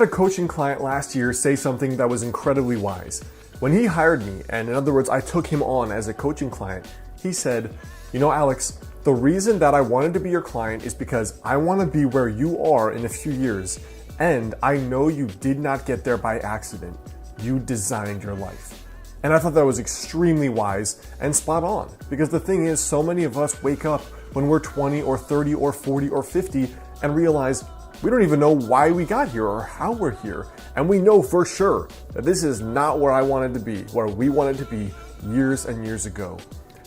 had a coaching client last year say something that was incredibly wise. When he hired me, and in other words, I took him on as a coaching client, he said, "You know, Alex, the reason that I wanted to be your client is because I want to be where you are in a few years, and I know you did not get there by accident. You designed your life." And I thought that was extremely wise and spot on, because the thing is, so many of us wake up when we're 20 or 30 or 40 or 50 and realize we don't even know why we got here or how we're here. And we know for sure that this is not where I wanted to be, where we wanted to be years and years ago.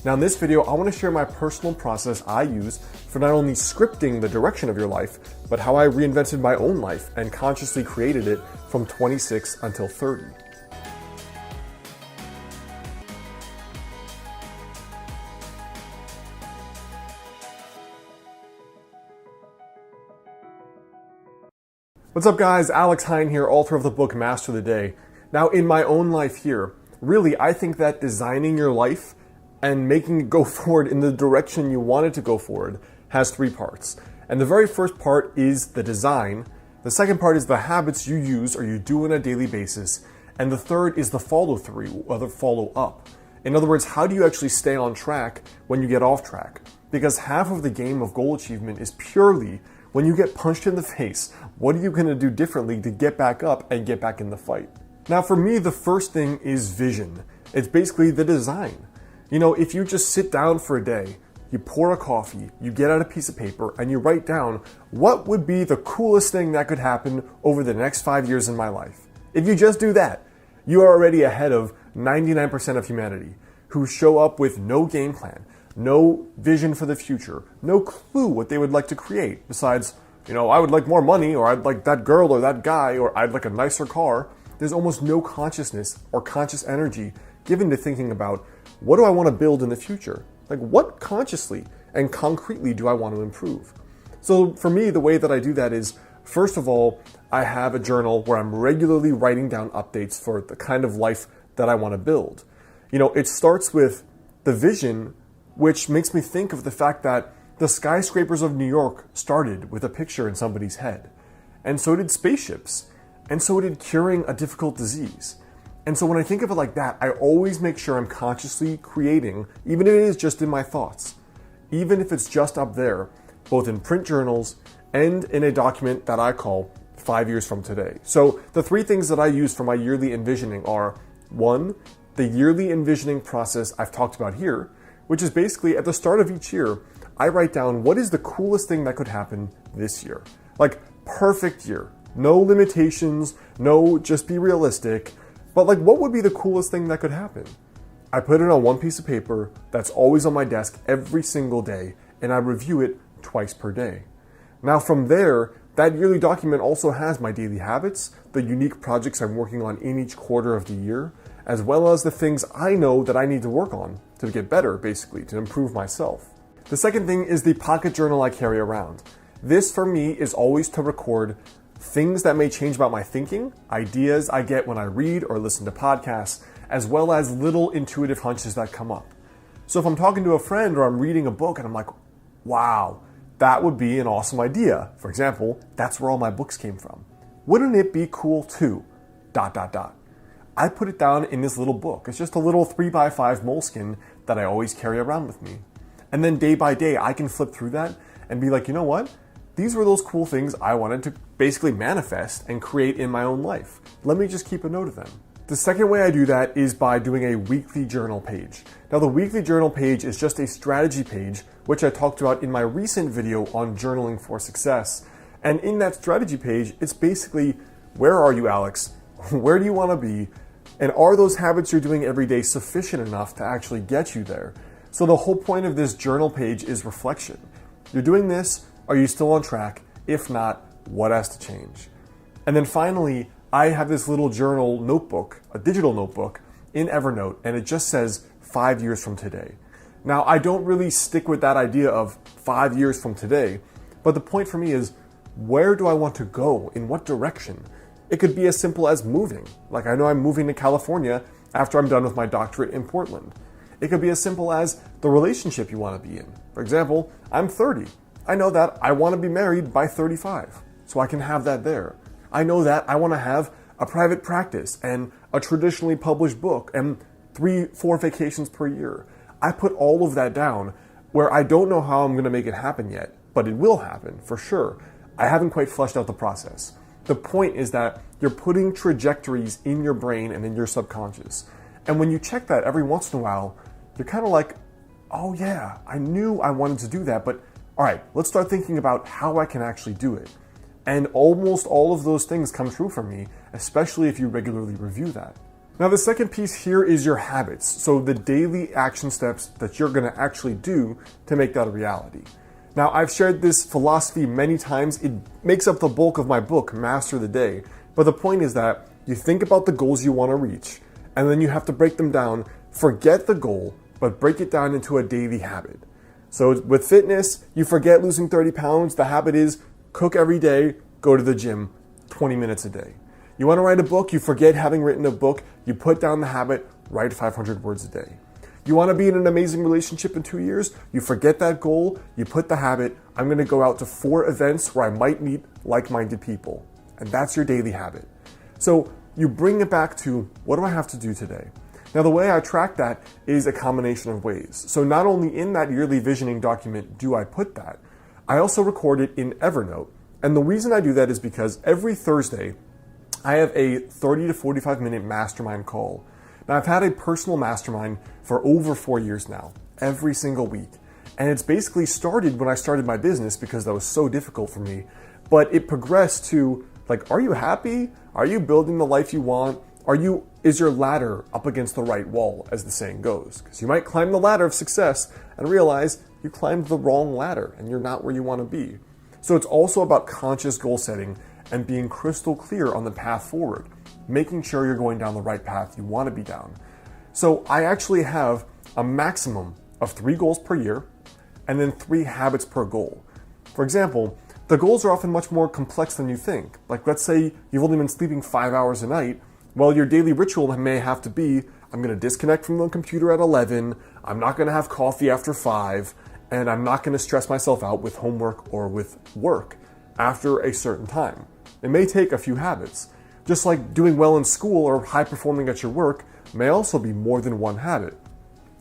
Now in this video, I want to share my personal process I use for not only scripting the direction of your life, but how I reinvented my own life and consciously created it from 26 until 30. What's up guys, Alex Hine here, author of the book Master the Day. Now in my own life here, really I think that designing your life and making it go forward in the direction you want it to go forward has three parts. And the very first part is the design, the second part is the habits you use or you do on a daily basis, and the third is the follow through or the follow up. In other words, how do you actually stay on track when you get off track? Because half of the game of goal achievement is purely when you get punched in the face, what are you going to do differently to get back up and get back in the fight? Now for me, the first thing is vision. It's basically the design. You know, if you just sit down for a day, you pour a coffee, you get out a piece of paper and you write down what would be the coolest thing that could happen over the next 5 years in my life. If you just do that, you are already ahead of 99% of humanity who show up with no game plan, no vision for the future, no clue what they would like to create besides, you know, I would like more money, or I'd like that girl or that guy, or I'd like a nicer car. There's almost no consciousness or conscious energy given to thinking about what do I want to build in the future? Like what consciously and concretely do I want to improve? So for me, the way that I do that is, first of all, I have a journal where I'm regularly writing down updates for the kind of life that I want to build. You know, it starts with the vision, which makes me think of the fact that the skyscrapers of New York started with a picture in somebody's head. And so did spaceships. And so did curing a difficult disease. And so when I think of it like that, I always make sure I'm consciously creating, even if it is just in my thoughts, even if it's just up there, both in print journals and in a document that I call 5 years from today. So the three things that I use for my yearly envisioning are, one, the yearly envisioning process I've talked about here, which is basically at the start of each year, I write down what is the coolest thing that could happen this year. Like perfect year, no limitations, no just be realistic, but like what would be the coolest thing that could happen? I put it on one piece of paper that's always on my desk every single day, and I review it twice per day. Now from there, that yearly document also has my daily habits, the unique projects I'm working on in each quarter of the year, as well as the things I know that I need to work on to get better, basically, to improve myself. The second thing is the pocket journal I carry around. This for me is always to record things that may change about my thinking, ideas I get when I read or listen to podcasts, as well as little intuitive hunches that come up. So if I'm talking to a friend or I'm reading a book and I'm like, wow, that would be an awesome idea. For example, that's where all my books came from. Wouldn't it be cool too? ... I put it down in this little book. It's just a little 3x5 moleskin that I always carry around with me. And then day by day, I can flip through that and be like, you know what? These were those cool things I wanted to basically manifest and create in my own life. Let me just keep a note of them. The second way I do that is by doing a weekly journal page. Now the weekly journal page is just a strategy page, which I talked about in my recent video on journaling for success. And in that strategy page, it's basically, where are you, Alex? Where do you want to be? And are those habits you're doing every day sufficient enough to actually get you there? So the whole point of this journal page is reflection. You're doing this, are you still on track? If not, what has to change? And then finally, I have this little journal notebook, a digital notebook in Evernote, and it just says 5 years from today. Now, I don't really stick with that idea of 5 years from today, but the point for me is, where do I want to go? In what direction? It could be as simple as moving. Like I know I'm moving to California after I'm done with my doctorate in Portland. It could be as simple as the relationship you want to be in. For example, I'm 30. I know that I want to be married by 35, so I can have that there. I know that I want to have a private practice and a traditionally published book and 3-4 vacations per year. I put all of that down where I don't know how I'm going to make it happen yet, but it will happen for sure. I haven't quite fleshed out the process. The point is that you're putting trajectories in your brain and in your subconscious. And when you check that every once in a while, you're kind of like, oh yeah, I knew I wanted to do that, but all right, let's start thinking about how I can actually do it. And almost all of those things come true for me, especially if you regularly review that. Now, the second piece here is your habits. So the daily action steps that you're gonna actually do to make that a reality. Now, I've shared this philosophy many times. It makes up the bulk of my book, Master the Day. But the point is that you think about the goals you wanna reach, and then you have to break them down. Forget the goal, but break it down into a daily habit. So with fitness, you forget losing 30 pounds. The habit is cook every day, go to the gym 20 minutes a day. You want to write a book, you forget having written a book, you put down the habit, write 500 words a day. You want to be in an amazing relationship in 2 years, you forget that goal, you put the habit, I'm going to go out to 4 events where I might meet like-minded people. And that's your daily habit. So you bring it back to, what do I have to do today? Now, the way I track that is a combination of ways. So not only in that yearly visioning document do I put that, I also record it in Evernote. And the reason I do that is because every Thursday, I have a 30 to 45 minute mastermind call. Now, I've had a personal mastermind for over 4 years now, every single week. And it's basically started when I started my business because that was so difficult for me. But it progressed to, like, are you happy? Are you building the life you want? Is your ladder up against the right wall, as the saying goes? Because you might climb the ladder of success and realize you climbed the wrong ladder and you're not where you want to be. So it's also about conscious goal setting and being crystal clear on the path forward, making sure you're going down the right path you want to be down. So I actually have a maximum of 3 goals per year and then 3 habits per goal. For example, the goals are often much more complex than you think. Like, let's say you've only been sleeping 5 hours a night. Well, your daily ritual may have to be, I'm going to disconnect from the computer at 11, I'm not going to have coffee after 5, and I'm not going to stress myself out with homework or with work after a certain time. It may take a few habits. Just like doing well in school or high performing at your work may also be more than one habit.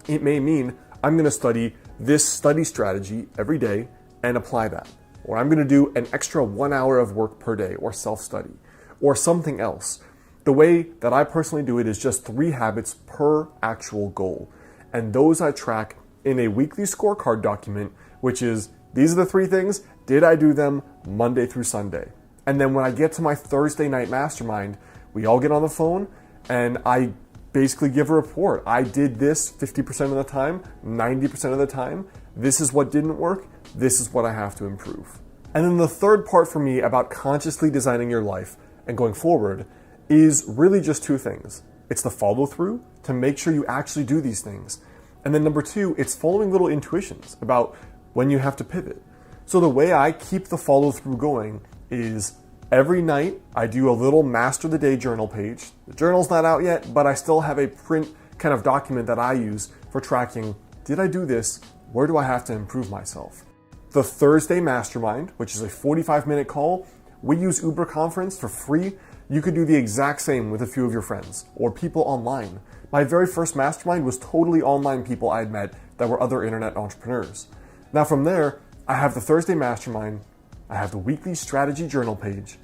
It may mean I'm going to study this study strategy every day and apply that. Or I'm going to do an extra 1 hour of work per day or self-study or something else. The way that I personally do it is just 3 habits per actual goal. And those I track in a weekly scorecard document, which is, these are the 3 things, did I do them Monday through Sunday? And then when I get to my Thursday night mastermind, we all get on the phone and I basically give a report. I did this 50% of the time, 90% of the time. This is what didn't work. This is what I have to improve. And then the third part for me about consciously designing your life and going forward is really just 2 things. It's the follow through to make sure you actually do these things. And then number 2, it's following little intuitions about when you have to pivot. So the way I keep the follow through going is every night I do a little Master the Day journal page. The journal's not out yet, but I still have a print kind of document that I use for tracking, did I do this? Where do I have to improve myself? The Thursday Mastermind, which is a 45-minute call, we use Uber Conference for free. You could do the exact same with a few of your friends or people online. My very first mastermind was totally online people I had met that were other internet entrepreneurs. Now from there, I have the Thursday Mastermind, I have the weekly strategy journal page,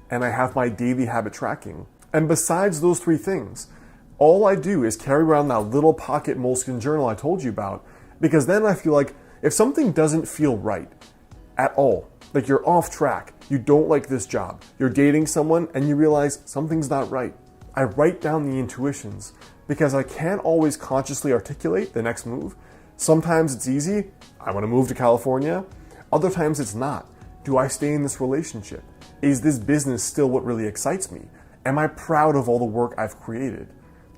and I have my daily habit tracking. And besides those 3 things, all I do is carry around that little pocket Moleskine journal I told you about, because then I feel like if something doesn't feel right at all, like you're off track, you don't like this job, you're dating someone and you realize something's not right, I write down the intuitions because I can't always consciously articulate the next move. Sometimes it's easy, I want to move to California. Other times it's not. Do I stay in this relationship? Is this business still what really excites me? Am I proud of all the work I've created?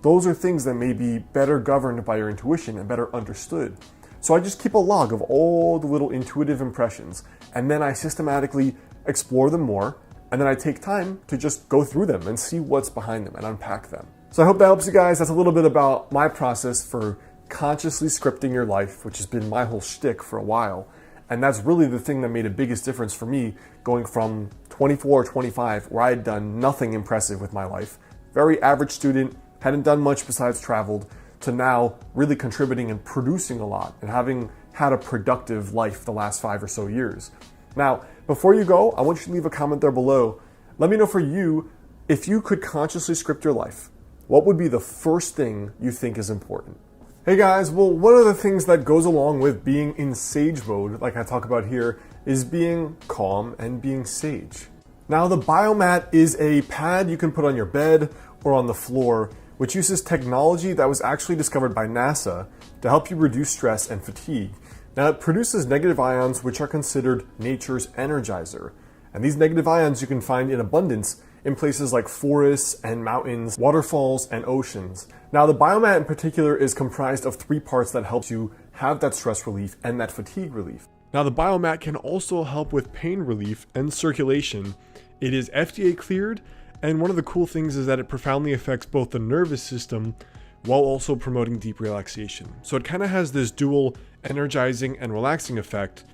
Those are things that may be better governed by your intuition and better understood. So I just keep a log of all the little intuitive impressions, and then I systematically explore them more, and then I take time to just go through them and see what's behind them and unpack them. So I hope that helps you guys. That's a little bit about my process for consciously scripting your life, which has been my whole shtick for a while. And that's really the thing that made the biggest difference for me going from 24 or 25 where I had done nothing impressive with my life, very average student, hadn't done much besides traveled, to now really contributing and producing a lot and having had a productive life the last 5 or so years. Now, before you go, I want you to leave a comment there below. Let me know for you, if you could consciously script your life, what would be the first thing you think is important? Hey guys, well, one of the things that goes along with being in sage mode, like I talk about here, is being calm and being sage. Now, the Biomat is a pad you can put on your bed or on the floor, which uses technology that was actually discovered by NASA to help you reduce stress and fatigue. Now, it produces negative ions, which are considered nature's energizer. And these negative ions you can find in abundance in places like forests and mountains, waterfalls, and oceans. Now, the Biomat in particular is comprised of 3 parts that helps you have that stress relief and that fatigue relief. Now, the Biomat can also help with pain relief and circulation. It is FDA cleared, and one of the cool things is that it profoundly affects both the nervous system while also promoting deep relaxation. So it kind of has this dual energizing and relaxing effect.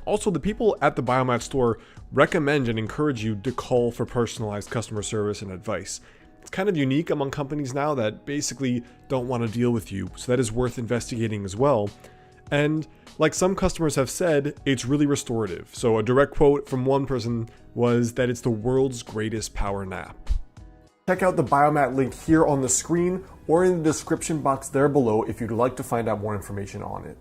Also, the people at the Biomat store recommend and encourage you to call for personalized customer service and advice. It's kind of unique among companies now that basically don't want to deal with you, so that is worth investigating as well. And like some customers have said, it's really restorative. So a direct quote from one person was that it's the world's greatest power nap. Check out the Biomat link here on the screen or in the description box there below if you'd like to find out more information on it.